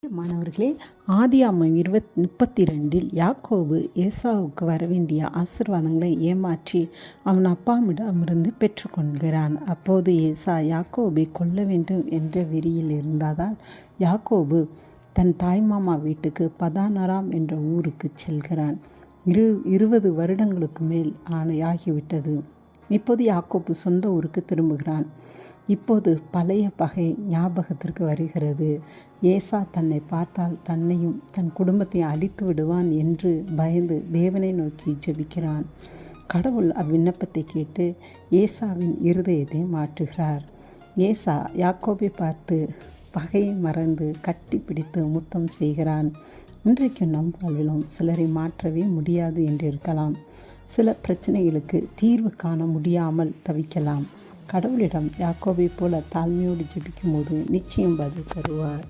மாணவர்களே, ஆதியாகமம் 32 யாக்கோபு ஏசாவுக்கு வரவேண்டிய ஆசீர்வாதங்களை ஏமாற்றி அவன் அப்பாவிடமிருந்து பெற்றுக்கொள்கிறான். அப்போது ஏசா யாக்கோபை கொல்ல வேண்டும் என்ற வெறியில் இருந்ததால் யாக்கோபு தன் தாய்மாமா வீட்டுக்கு பதானராம் என்ற ஊருக்கு செல்கிறான். 20 வருடங்களுக்கு மேல் ஆகிவிட்டது. இப்போது யாக்கோபு சொந்த ஊருக்கு திரும்புகிறான். இப்போது பழைய பகை ஞாபகத்திற்கு வருகிறது. ஏசா தன்னை பார்த்தால் தன்னையும் தன் குடும்பத்தையும் அழித்து விடுவான் என்று பயந்து தேவனை நோக்கி ஜெபிக்கிறான். கடவுள் அவ்விண்ணப்பத்தை கேட்டு ஏசாவின் இருதயத்தை மாற்றுகிறார். ஏசா யாக்கோபை பார்த்து பகையை மறந்து கட்டி பிடித்து முத்தம் செய்கிறான். இன்றைக்கும் நம் வாழ்விலும் சிலரை மாற்றவே முடியாது என்று இருக்கலாம். சில பிரச்சனைகளுக்கு தீர்வு காண முடியாமல் தவிக்கலாம். கடவுளிடம் யாக்கோபை போல தாழ்மையோடு ஜெபிக்கும் போது நிச்சயம் பதில் தருவார்.